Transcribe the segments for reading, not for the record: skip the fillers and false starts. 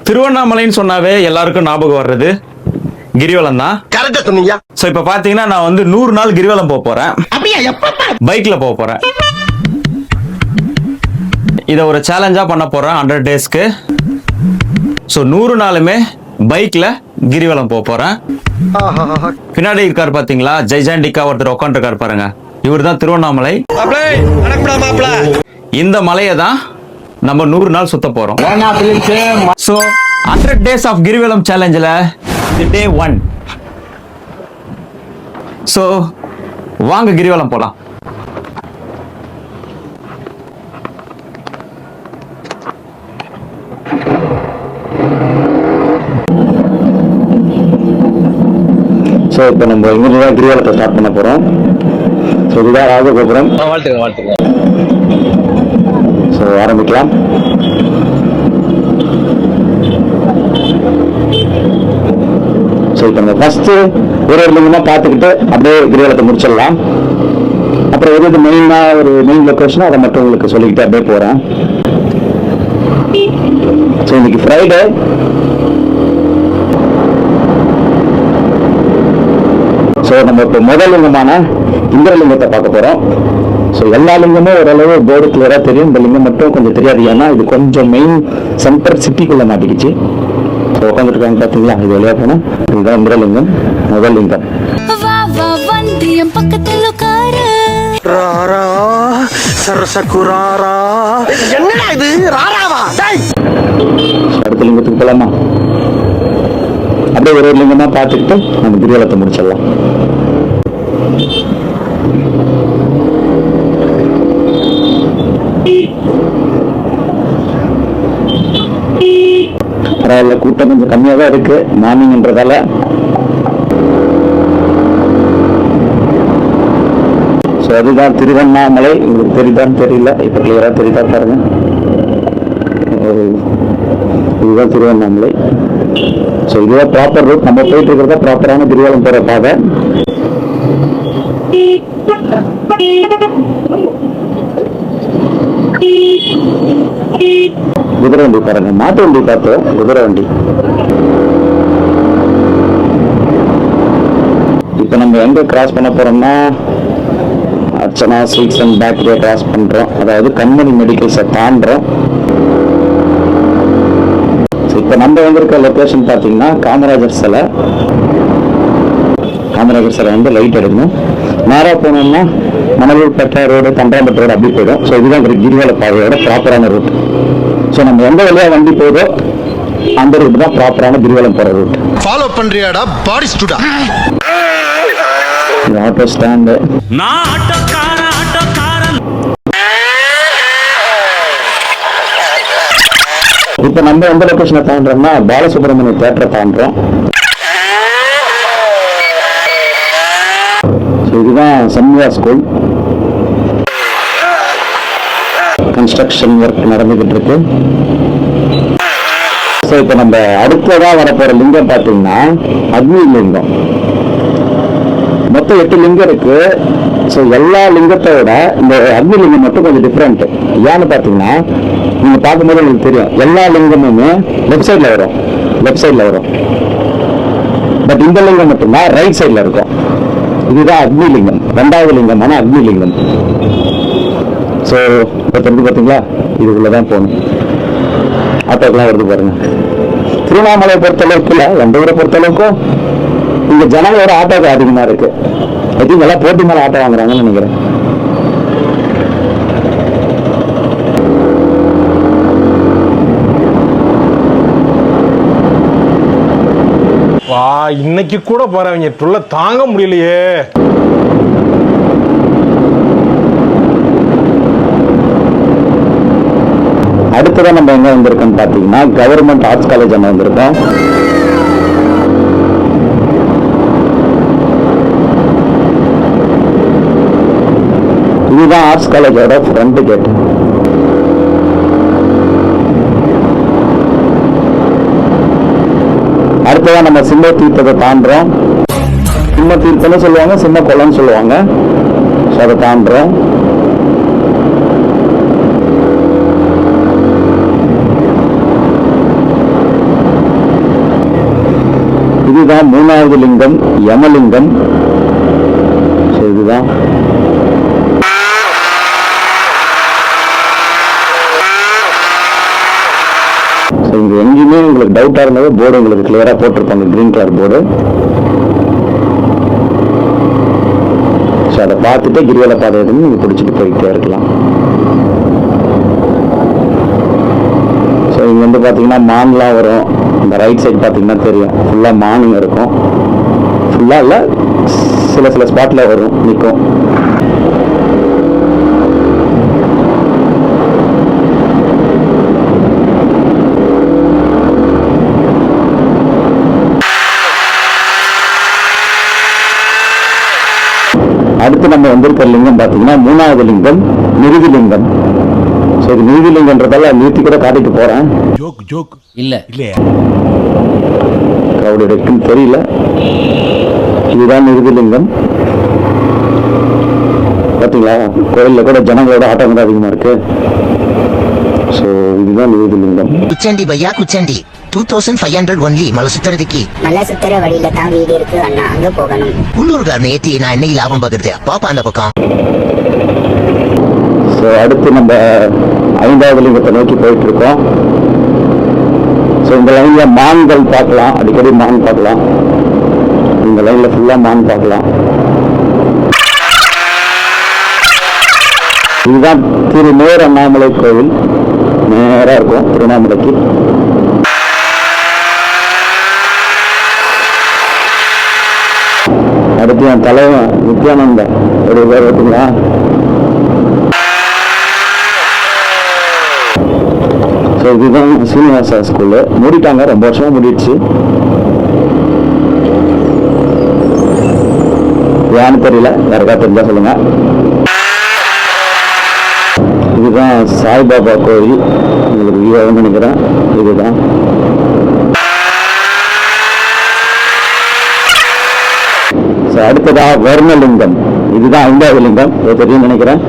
திருவண்ணாமலைன்னு சொன்னாவே எல்லாருக்கும் ஞாபகம் வர்றது கிரிவலம் தான். கரெக்டா சொன்னீங்க. சோ இப்ப பாத்தீங்கன்னா நான் வந்து 100 நாள் கிரிவலம் போக போறேன். பைக்ல போக போறேன். இத ஒரு சேலஞ்சா பண்ண போறேன் 100 டேஸ்க்கு. சோ 100 நாளுமே பைக்ல கிரிவலம் போக போறேன். பின்னாடி இருக்காரு பாத்தீங்களா, ஜெய்ஜாண்டிக்கா ஒருத்தர் உட்காந்துருக்காரு பாருங்க, இவர் தான் திருவண்ணாமலை. இந்த மலையை தான் நம்ம 100 நாள் சுத்த போறோம். சோ 100 டேஸ் ஆஃப் கிரிவலம் சேலஞ்சில் டே 1. சோ வாங்க கிரிவலம் போலாம். ஸோ இப்போ நம்ம இங்கிருந்து தான் கிரிவலத்தை ஸ்டார்ட் பண்ண போகிறோம். ஸோ இதுதான் ராஜகோபுரம். வாழ்த்துக்கிறேன். ஸோ ஆரம்பிக்கலாம். ஸோ இப்போ நம்ம ஃபஸ்ட்டு ஒரு லிங்கமாக பார்த்துக்கிட்டு அப்படியே கிரிவலத்தை முடிச்சிடலாம். அப்புறம் எது மெயினாக ஒரு மெயின் லொக்கேஷனோ அதை மட்டும் உங்களுக்கு சொல்லிக்கிட்டு அப்படியே போகிறேன். ஸோ இன்னைக்கு ஃப்ரைடே. ஸோ நம்ம இப்போ முதல் லிங்கமான இந்திரலிங்கத்தை பார்க்க போகிறோம். ஸோ எல்லா லிங்கமும் ஓரளவு போர்டு கிளியராக தெரியும். இந்த லிங்கம் மட்டும் கொஞ்சம் தெரியாது, ஏன்னா இது கொஞ்சம் மெயின் சென்டர் சிட்டிக்குள்ளே மாட்டிக்கிச்சு. ஸோ உட்காந்துருக்காங்க பார்த்தீங்களா, இது வழியாக போனால் இதுதான் இந்திரலிங்கம், முதல் லிங்கம். அடுத்த லிங்கத்துக்கு போகலாமா? அப்படியே ஒரு லிங்கமாக பார்த்துக்கிட்டு நம்ம கிரிவலத்தை முடிச்சிடலாம். பரவாயில்ல, கூட்டம் கொஞ்சம் கம்மியாக தான் இருக்கு மார்னிங்ன்றதால. ஸோ அதுதான் திருவண்ணாமலை. உங்களுக்கு தெரியுதான்னு தெரியல, இப்போ கிளியராக தெரியுதா பாருங்க. இதுதான் திருவண்ணாமலை. ஸோ இதுதான் ப்ராப்பர் ரூட். நம்ம போயிட்டு இருக்கிறதா ப்ராப்பரான கிரிவலம் போகிற பாதை. குதிரை வண்டி பாருங்க, மாட்டு வண்டி பார்த்தோம், குதிரை வண்டி. இப்போ நம்ம எங்க கிராஸ் பண்ண போறோம்னா அர்ச்சனா ஸ்வீட்ஸ் அண்ட் பேக்கரியை கிராஸ் பண்றோம். அதாவது கண்மணி மெடிக்கல்ஸை தாண்டுறோம். இப்போ நம்ம வந்திருக்க லொக்கேஷன் பார்த்தீங்கன்னா காமராஜர் சிலை. காமராஜர் சிலை வந்து லைட் எடுக்கணும். நேராக போனோம்னா மணலூர்பேட்டை ரோடு, தண்டாம்பட்டு ரோடு அப்படி போயிடும். ஸோ இதுதான் கிரிவல பாதையோட ப்ராப்பரான ரூட். ஸோ நம்ம எந்த வழியாக வண்டி போதோ அந்த ரூட் தான் ப்ராப்பரான கிரிவலம் போகிற ரூட். ஃபாலோ பண்றியாடா பாடி ஸ்டூடா. இது ஆட்டோ ஸ்டாண்டு. இப்போ நம்ம எந்த லொக்கேஷனை தாண்டோம்னா பாலசுப்ரமணிய தியேட்டரை தாண்டோம். இதுதான் சம்யா ஸ்கூல். கன்ஸ்ட்ரக்ஷன் ஒர்க் நடந்துகிட்டு இருக்கு. ஸோ இப்போ நம்ம அடுத்ததா வரப்போற லிங்கம் பார்த்தீங்கன்னா அக்னி லிங்கம். மொத்தம் 8 லிங்கம் இருக்கு. ஸோ எல்லா லிங்கத்தோட இந்த அக்னி லிங்கம் மட்டும் கொஞ்சம் டிஃப்ரெண்ட். ஏன்னு பார்த்தீங்கன்னா நீங்க பார்க்கும்போது உங்களுக்கு தெரியும், எல்லா லிங்கமுமே லெஃப்ட் சைட்ல வரும். பட் இந்த லிங்கம் மட்டும்தான் ரைட் சைட்ல இருக்கும். இதுதான் அக்னி லிங்கம், 2வது லிங்கமான அக்னி லிங்கம். ஸோ இப்போ தெரிஞ்சு பார்த்தீங்களா, இதுக்குள்ளதான் போகணும். ஆட்டோக்கெல்லாம் வருது பாருங்க. திருவண்ணாமலையை பொறுத்தளவுக்கு இல்லை, எந்த ஊரை பொறுத்தளவுக்கும் இங்க ஜனங்களோட ஆட்டோக்கு அதிகமா இருக்கு. எதுவும் எல்லாம் போட்டி மேல ஆட்டோ வாங்குறாங்கன்னு நினைக்கிறேன். இன்னைக்கு கூட போறவங்க தொல்லை தாங்க முடியலையே. அடுத்ததான் நம்ம எங்க வந்திருக்கோம்னு பாத்தீங்கன்னா கவர்மெண்ட் ஆர்ட்ஸ் காலேஜ் அங்க வந்திருக்கோம். இதுதான் ஆர்ட்ஸ் காலேஜோட ஃப்ரண்ட் கேட். அடுத்ததான் நம்ம சிம்ம தீர்த்தத்தை தாண்டுறோம். சிம்ம தீர்த்தம்னு சொல்லுவாங்க, சிம்ம குளம்னு சொல்லுவாங்க. ஸோ அதை தாண்டுறோம். இதுதான் மூணாவது லிங்கம், யமலிங்கம். So, இதுதான் இங்க எங்கேயுமே உங்களுக்கு டவுட்டா இருந்தாலும் போர்டு உங்களுக்கு கிளியரா போட்டிருப்பாங்க, கிரீன் கலர் போர்டு. ஸோ அதை பார்த்துட்டு கிரிவல பாதை எதுவும் நீங்க பிடிச்சிட்டு போயிட்டே இருக்கலாம். ஸோ இங்க வந்து பாத்தீங்கன்னா மான்லாம் வரும். இந்த ரைட் சைடு பாத்தீங்கன்னா தெரியும், ஃபுல்லா மானுங்க இருக்கும். ஃபுல்லா இல்ல, சில சில ஸ்பாட்ல வரும், நிற்கும். அடுத்து நம்ம வந்திருக்கிற லிங்கம் பாத்தீங்கன்னா மூணாவது லிங்கம், நிருதி லிங்கம். ஸோ இது நிருதி லிங்கன்றதால நிறுத்தி கூட காட்டிட்டு போறேன். கிரௌட் இருக்குன்னு தெரியல. இதுதான் நிருதி லிங்கம். பாத்தீங்களா, கோயில்ல கூட ஜனங்களோட ஆட்டம் கூட அதிகமா இருக்கு. ஸோ இதுதான் நிருதி லிங்கம். குச்சண்டி பையா குச்சண்டி 2500 ஒன்லி மலை சுத்துறதுக்கு. மலை சுத்துற வழியில தான் வீடு இருக்கு அண்ணா, அங்க போகணும். உள்ளூர்காரனை ஏத்தி நான் என்னைக்கு லாபம் பார்க்கறது பாப்பா அந்த பக்கம். ஸோ அடுத்து நம்ம 5வது லிங்கத்தை நோக்கி போயிட்டு இருக்கோம். ஸோ இந்த லைன்ல மான்கள் பார்க்கலாம், அடிக்கடி மான் பார்க்கலாம். இந்த லைன்ல ஃபுல்லா மான் பார்க்கலாம். இதுதான் திருநேர் அண்ணாமலை கோவில். நேரா இருக்கும் திருவண்ணாமலைக்கு. அடுத்து என் தலைவன் நித்யானந்தா ஒரு பேர் பார்த்தீங்களா. ஸோ இதுதான் சீனிவாசா ஸ்கூலு. மூடிட்டாங்க, ரொம்ப வருஷமா மூடிடுச்சு. யான்னு தெரியல, யாருக்கா தெரிஞ்சா சொல்லுங்க. இதுதான் சாய்பாபா கோயில், உங்களுக்கு வியூவாக நினைக்கிறேன். இதுதான் அடுத்ததா வர்ணலிங்கம். இதுதான் 5வது லிங்கம், தெரியும் நினைக்கிறேன்.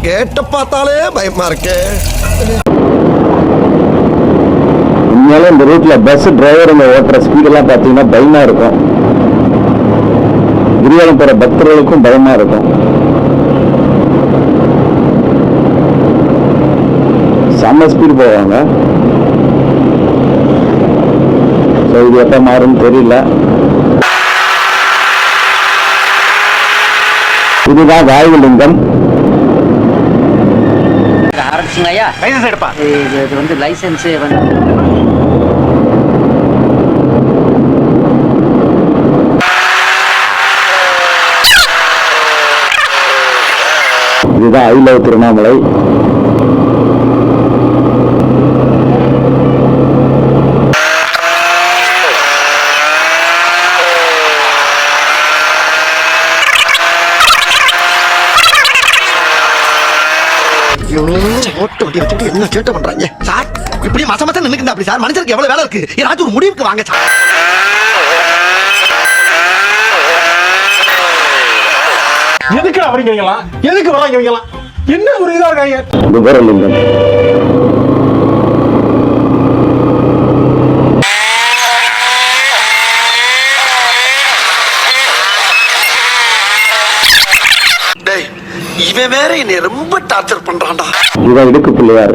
கேட்ட பார்த்தாலே பயமா இருக்கு. உண்மையாலே இந்த ரூட்ல பஸ் டிரைவருங்க ஓட்டுற ஸ்பீடெல்லாம் பார்த்தீங்கன்னா பயமா இருக்கும். கிரிவலம் போற பக்தர்களுக்கும் பயமா இருக்கும். செம்ம ஸ்பீடு போவாங்க. இது எப்ப மாறும் தெரியல. இதுதான் வாயு லிங்கம். இது வந்து லைசன்ஸ் வந்து இதுதான் ஐ லவ் திருவண்ணாமலை. ஓட்டு வண்டி வச்சுட்டு என்ன சேட்டை பண்றாங்க சார்? இப்படி மச மச நின்னுக்குங்க அப்படி சார். மனுஷருக்கு எவ்வளவு வேலை இருக்கு, ஏதாச்சும் ஒரு முடிவுக்கு வாங்க சார். எதுக்கு அப்படிங்கிறீங்களா? எதுக்கு வராங்க? என்ன ஒரு இதா இருக்காங்க? விவரலிங்கம். டேய், இவன் வேற என்னை ரொம்ப டார்ச்சர் பண்றான்டா. இதுதான் இடுக்கு பிள்ளையார்.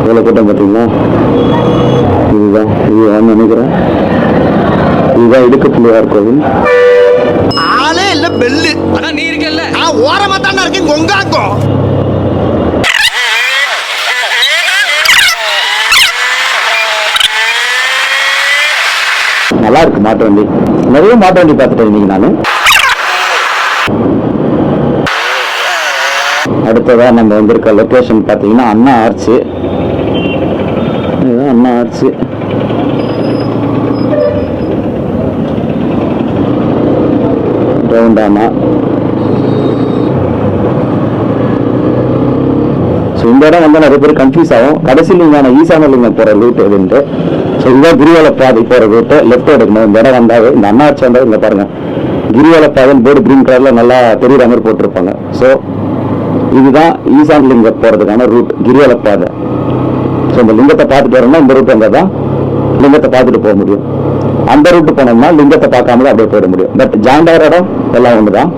எவ்வளவு கூட்டம் பார்த்தீங்களா? இதுதான் நினைக்கிறேன். இதுதான் இடுக்கு பிள்ளையார் கோவில். ஆளே இல்ல பெல்லு. ஆனா நீ இருக்கல்ல, ஓரமா தானே இருக்கேன் கொங்காக்கோ. நல்லா இருக்கு மாட்டு வண்டி. நிறைய மாட்டு வண்டி பார்த்துட்டேன் இன்னைக்கு நானு. அடுத்ததா நம்ம வந்திருக்க லொகேஷன் பார்த்தீங்கன்னா அண்ணா ஆர்ச்சு. இதுதான் அண்ணா ஆர்ச்சு. ரவுண்டானா. ஸோ இந்த இடம் வந்து நிறைய பேர் கன்ஃபியூஸ் ஆகும். கடைசி லிங்கான ஈசான லிங்கம் போகிற ரூட் எதுன்ட்டு. ஸோ இதுதான் கிரிவல பாதை போகிற ரூட்டு. லெஃப்ட் எடுக்கணும். இந்த இடம் வந்தாவே இந்த அண்ணாச்சி வந்தால் இங்கே பாருங்கள் கிரிவல பாதைன்னு போர்டு கிரீன் கலரில் நல்லா தெரியுற மாதிரி போட்டிருப்பாங்க. ஸோ இதுதான் ஈசான் லிங்கம் போகிறதுக்கான ரூட், கிரிவல பாதை. ஸோ இந்த லிங்கத்தை பார்த்துட்டு வரணும்னா இந்த ரூட் வந்தால் தான் லிங்கத்தை பார்த்துட்டு போக முடியும். அந்த ரூட்டு போனோம்னா லிங்கத்தை பார்க்காமலே அப்படியே போயிட முடியும். பட் ஜாண்டாகிற இடம் எல்லாம் ஒன்று தான்.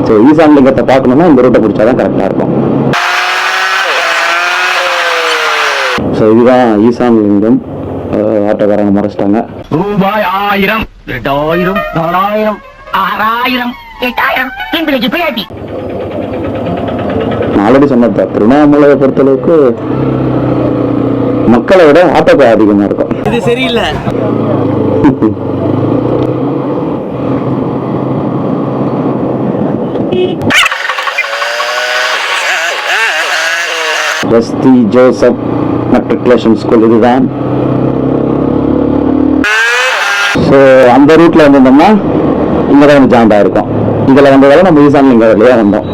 ஸோ ஈசான் லிங்கத்தை பார்க்கணும்னா இந்த ரூட்டை பிடிச்சாதான் கரெக்டாக இருக்கும். ஸோ இதுதான் ஈசான் லிங்கம். ஆட்டோக்காரங்க மறைச்சிட்டாங்க. ரூபாய் 1000 2000 4000 6000 8000 இன்பிளிஜி பிஆர்டி. நான் ஆல்ரெடி சொன்னது திருவண்ணாமலையை பொறுத்தளவுக்கு மக்களை விட ஆட்டோக்கார் அதிகமாக இருக்கும். இது சரியில்லை. எஸ்டி ஜோசப் மெட்ரிகுலேஷன் ஸ்கூல் இதுதான். ஸோ அந்த ரூட்ல வந்திருந்தோம்னா இங்கே தான் வந்து ஜாயிண்டாக இருக்கும். இதில் வந்ததால நம்ம ஈசான் லிங்கம் வழியாக வந்தோம்.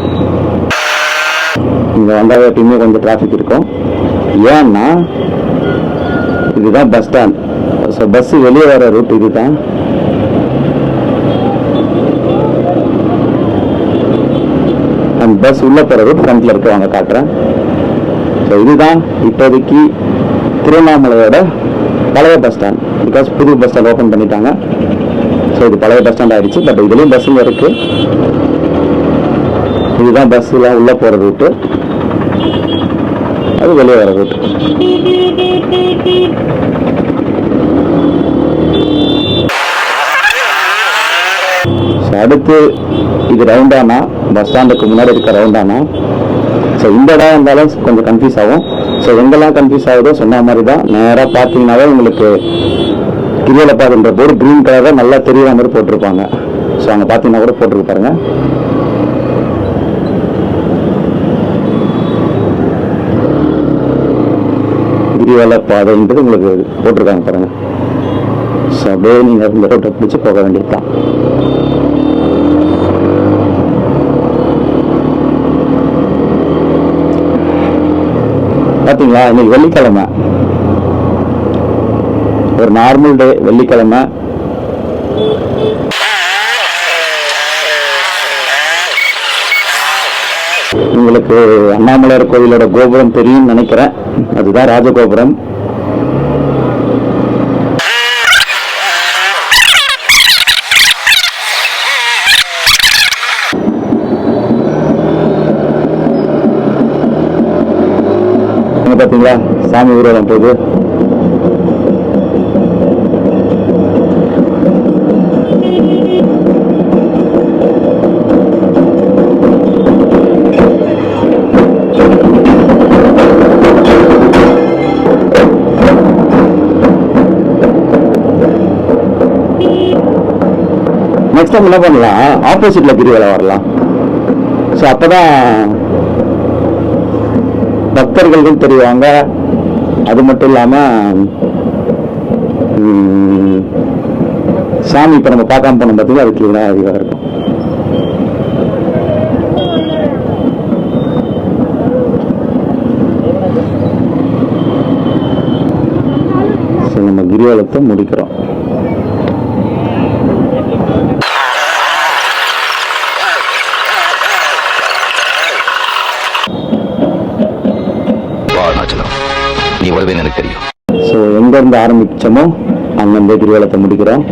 இங்கே வந்தால் எப்பயுமே கொஞ்சம் டிராஃபிக் இருக்கும். ஏன்னா இதுதான் பஸ் ஸ்டாண்ட். ஸோ பஸ்ஸு வெளியே வர ரூட் இதுதான். அந்த பஸ் உள்ளே போகிற ரூட் ஃப்ரண்ட்டில் இருக்கு, வாங்க காட்டுறேன். ஸோ இதுதான் இப்போதைக்கு திருவண்ணாமலையோட பழைய பஸ் ஸ்டாண்ட். பிகாஸ் புது பஸ் ஸ்டாண்ட் ஓப்பன் பண்ணிட்டாங்க. ஸோ இது பழைய பஸ் ஸ்டாண்ட் ஆயிடுச்சு. பட் இதுலேயும் பஸ்ஸுங்க இருக்கு. இதுதான் பஸ்ஸுலாம் உள்ளே போகிற ரூட்டு, அது வெளியே வர ரூட். ஸோ அடுத்து இது ரவுண்டானா, பஸ் ஸ்டாண்டுக்கு முன்னாடி இருக்க ரவுண்டானா. ஸோ இந்த இடம் இருந்தாலும் கொஞ்சம் கன்ஃபியூஸ் ஆகும். ஸோ எங்கெல்லாம் கன்ஃபியூஸ் ஆகுதோ சொன்ன மாதிரி தான். நேராக பார்த்தீங்கன்னாவே உங்களுக்கு கிரிவல பாதைன்ற போர்டு க்ரீன் கலரில் நல்லா தெரியுற மாதிரி போட்டிருப்பாங்க. ஸோ அங்கே பார்த்தீங்கன்னா கூட போட்டிருக்கு பாருங்க. கிரிவல பாதைன்றது உங்களுக்கு போட்டிருக்காங்க பாருங்க. ஸோ அப்படியே நீங்கள் இந்த ரோட்டை பிடிச்சி போக வேண்டியது தான். பார்த்தீங்களா, இன்னைக்கு வெள்ளிக்கிழமை, ஒரு நார்மல் டே வெள்ளிக்கிழமை. உங்களுக்கு அண்ணாமலையார் கோயிலோட கோபுரம் தெரியும்னு நினைக்கிறேன். அதுதான் ராஜகோபுரம். பார்த்தீங்களா சாமி ஊர்வலம் போகுது. நெக்ஸ்ட் டைம் என்ன பண்ணலாம், ஆப்போசிட்ல கிரிவலம் வரலாம். ஸோ அப்பதான் பக்தர்களுக்கும் தெரிவாங்க. அது மட்டும் இல்லாம சாமி இப்ப நம்ம பார்க்காம போனோம் பார்த்தீங்கன்னா அது கிளீனா அதிகமாக இருக்கும். நம்ம கிரிவலத்தை முடிக்கிறோம். நீ வருவேன்னு எனக்கு தெரியும். ஸோ எங்கேருந்து ஆரம்பிச்சோமோ அங்கேருந்து கிரிவலத்தை முடிக்கிறோம்.